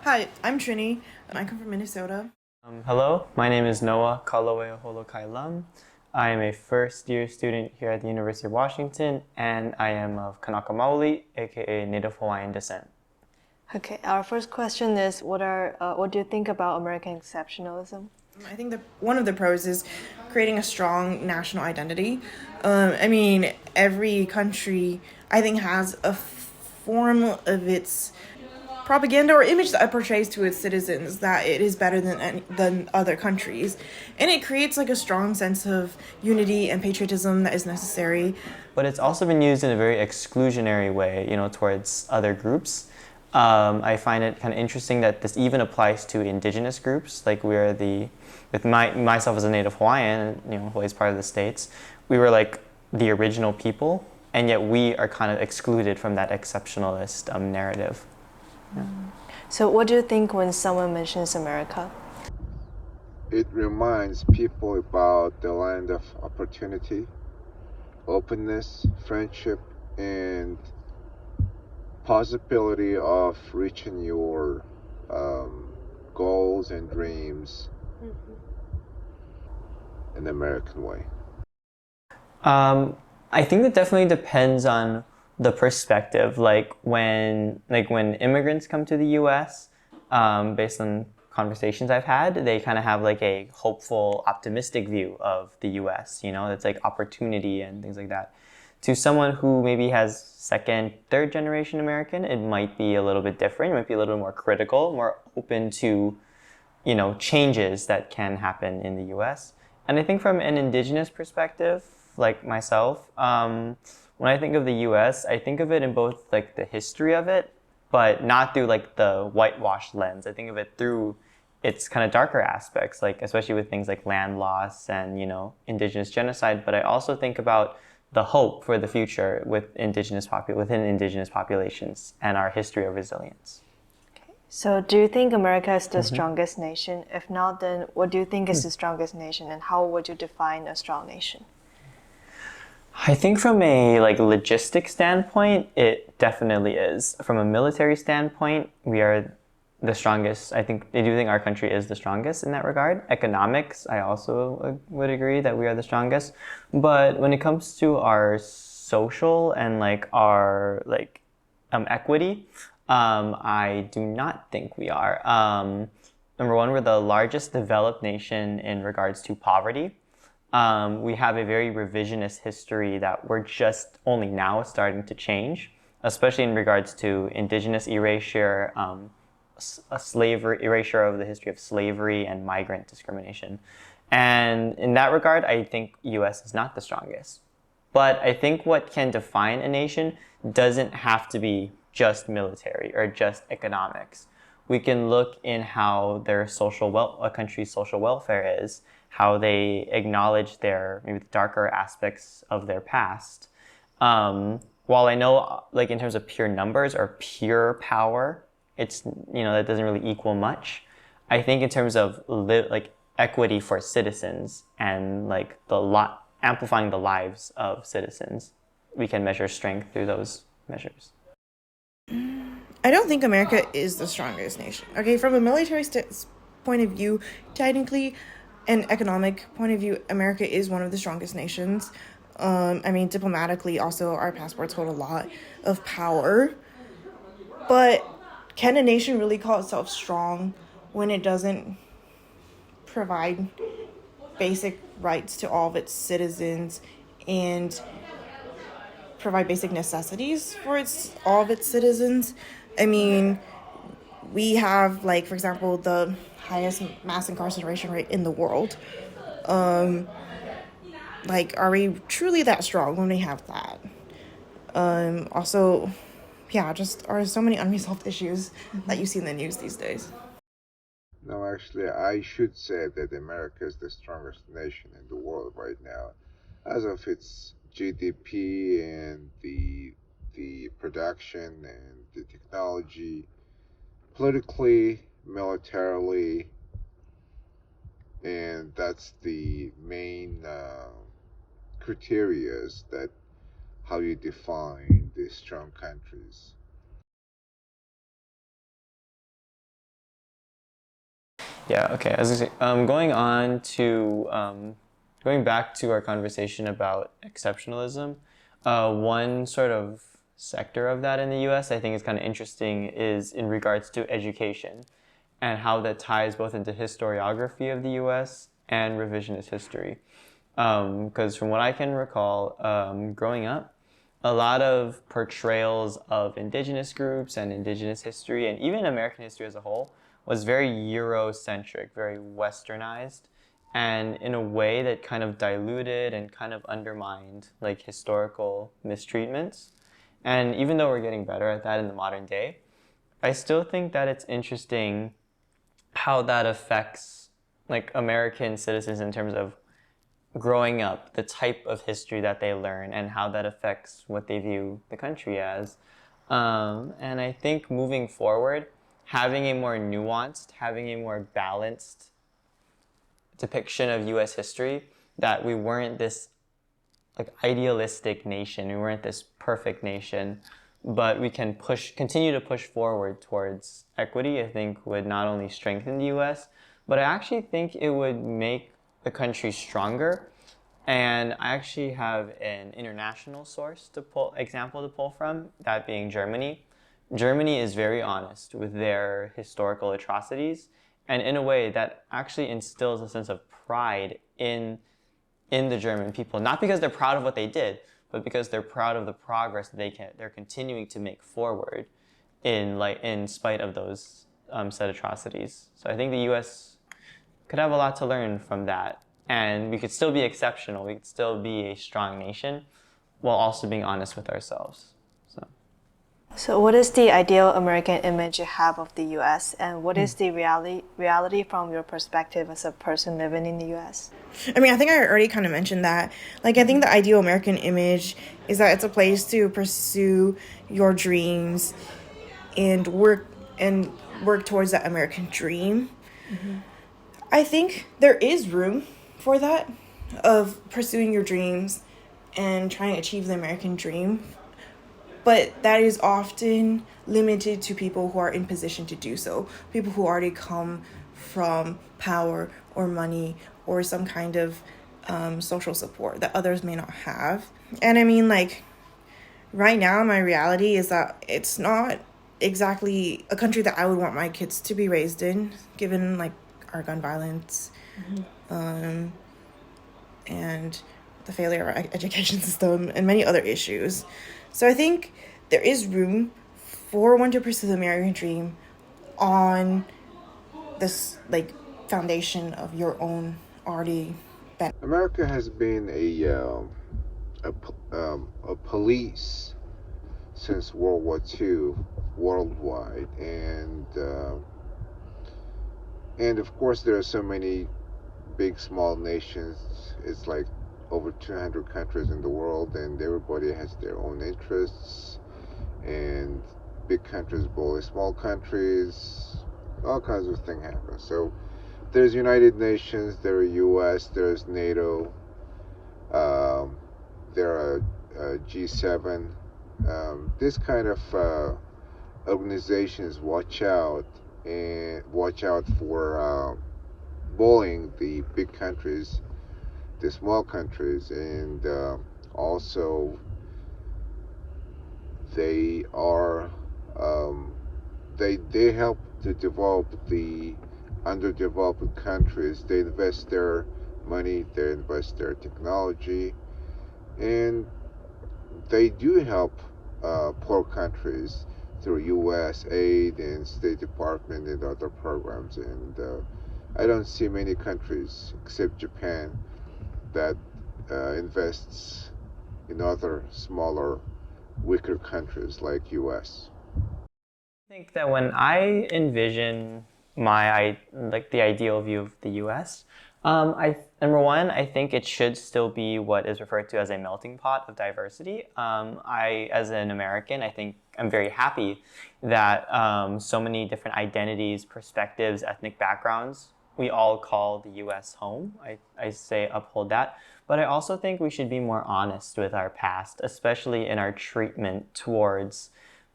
Hi, I'm Trini, and I come from Minnesota. Hello, my name is Noah Kaloe Holokai Lam. I am a first year student here at the University of Washington, and I am of Kanaka Maoli, aka Native Hawaiian descent. Okay, our first question is what do you think about American exceptionalism? I think that one of the pros is creating a strong national identity. Every country, I think, has a form of its propaganda or image that it portrays to its citizens that it is better than other countries, and it creates like a strong sense of unity and patriotism that is necessary. But it's also been used in a very exclusionary way, towards other groups. I find it kind of interesting that this even applies to indigenous groups. Like myself as a Native Hawaiian, Hawaii's part of the States, we were like the original people, and yet we are kind of excluded from that exceptionalist narrative. Yeah. So, what do you think when someone mentions America? It reminds people about the land of opportunity, openness, friendship, and possibility of reaching your goals and dreams in the American way. I think that definitely depends on the perspective. Like when immigrants come to the U.S., based on conversations I've had, they kind of have like a hopeful, optimistic view of the U.S. That's like opportunity and things like that. To someone who maybe has second, third generation American, it might be a little bit different. It might be a little more critical, more open to changes that can happen in the U.S. And I think from an indigenous perspective, like myself, when I think of the U.S., I think of it in both like the history of it, but not through like the whitewashed lens. I think of it through its kind of darker aspects, like especially with things like land loss and indigenous genocide. But I also think about the hope for the future within indigenous populations and our history of resilience. So, do you think America is the strongest nation? If not, then what do you think is the strongest nation, and how would you define a strong nation? I think from a like logistic standpoint, it definitely is. From a military standpoint, we are the strongest. I do think our country is the strongest in that regard. Economics, I also would agree that we are the strongest. But when it comes to our social and like our equity, I do not think we are. Number one, we're the largest developed nation in regards to poverty. We have a very revisionist history that we're just only now starting to change, especially in regards to indigenous erasure, erasure of the history of slavery and migrant discrimination. And in that regard, I think U.S. is not the strongest. But I think what can define a nation doesn't have to be just military or just economics. We can look in how a country's social welfare is, how they acknowledge their maybe the darker aspects of their past. While I know, like in terms of pure numbers or pure power, it's that doesn't really equal much. I think in terms of equity for citizens and like amplifying the lives of citizens, we can measure strength through those measures. I don't think America is the strongest nation. Okay, from a point of view, technically, and economic point of view, America is one of the strongest nations. Diplomatically, also, our passports hold a lot of power. But can a nation really call itself strong when it doesn't provide basic rights to all of its citizens and provide basic necessities for all of its citizens? We have, like, for example, the highest mass incarceration rate in the world. Are we truly that strong when we have that? Just are so many unresolved issues that you see in the news these days. No, actually, I should say that America is the strongest nation in the world right now, as of its GDP and the production and the technology, politically, militarily, and that's the main criterias that how you define these strong countries. Yeah, okay. As I say, going back to our conversation about exceptionalism, one sort of sector of that in the U.S. I think is kind of interesting is in regards to education and how that ties both into historiography of the U.S. and revisionist history. Because from what I can recall, growing up, a lot of portrayals of indigenous groups and indigenous history and even American history as a whole was very Eurocentric, very westernized, and in a way that kind of diluted and kind of undermined like historical mistreatments. And even though we're getting better at that in the modern day, I still think that it's interesting how that affects like American citizens in terms of growing up, the type of history that they learn, and how that affects what they view the country as. And I think moving forward, having a more nuanced, having a more balanced depiction of U.S. history, that we weren't this like idealistic nation, we weren't this perfect nation, but we can continue to push forward towards equity. I think would not only strengthen the U.S., but I actually think it would make the country stronger. And I actually have an international source to pull from, that being Germany. Germany is very honest with their historical atrocities, and in a way that actually instills a sense of pride in the German people, not because they're proud of what they did, but because they're proud of the progress that they're continuing to make forward in spite of those said atrocities. So I think the U.S. could have a lot to learn from that, and we could still be exceptional. We could still be a strong nation, while also being honest with ourselves. So, what is the ideal American image you have of the U.S., and what is the reality from your perspective as a person living in the U.S.? I mean, I think I already kind of mentioned that. Like, I think the ideal American image is that it's a place to pursue your dreams and work towards that American dream. Mm-hmm. I think there is room for that, of pursuing your dreams and trying to achieve the American dream. But that is often limited to people who are in position to do so. People who already come from power or money or some kind of social support that others may not have. And I mean, like, right now, my reality is that it's not exactly a country that I would want my kids to be raised in, given, like, our gun violence, and the failure of our education system and many other issues. So I think there is room for one to pursue the American dream on this like foundation of your own already. America has been a police since World War II worldwide, and of course there are so many big, small nations. It's like over 200 countries in the world, and everybody has their own interests. And big countries bully small countries. All kinds of things happen. So there's United Nations, there are U.S., there's NATO, there are G7. This kind of organizations watch out for bullying the big countries, the small countries, and also they are they help to develop the underdeveloped countries. They invest their money, they invest their technology, and they do help poor countries through U.S. aid and State Department and other programs. And I don't see many countries except Japan that invests in other smaller, weaker countries like U.S. I think that when I envision the ideal view of the U.S., number one, I think it should still be what is referred to as a melting pot of diversity. As an American, I think I'm very happy that so many different identities, perspectives, ethnic backgrounds, we all call the U.S. home. I say uphold that. But I also think we should be more honest with our past, especially in our treatment towards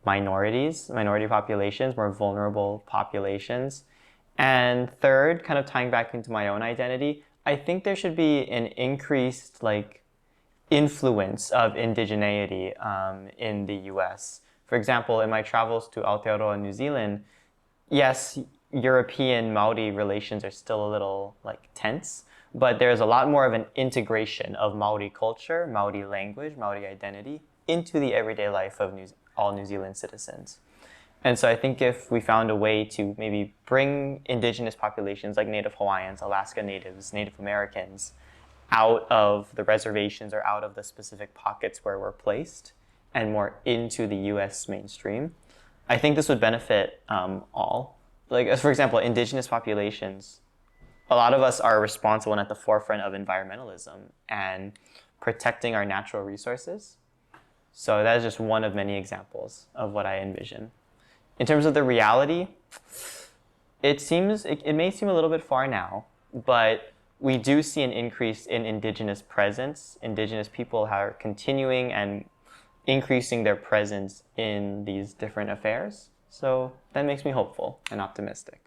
minority populations, more vulnerable populations. And third, kind of tying back into my own identity, I think there should be an increased like influence of indigeneity in the U.S. For example, in my travels to Aotearoa, New Zealand, yes, European Maori relations are still a little like tense, but there's a lot more of an integration of Maori culture, Maori language, Maori identity into the everyday life of all New Zealand citizens. And so I think if we found a way to maybe bring indigenous populations like Native Hawaiians, Alaska Natives, Native Americans out of the reservations or out of the specific pockets where we're placed and more into the US mainstream, I think this would benefit all. Like, as for example, indigenous populations, a lot of us are responsible and at the forefront of environmentalism and protecting our natural resources. So that is just one of many examples of what I envision. In terms of the reality, it may seem a little bit far now, but we do see an increase in indigenous presence. Indigenous people are continuing and increasing their presence in these different affairs. So that makes me hopeful and optimistic.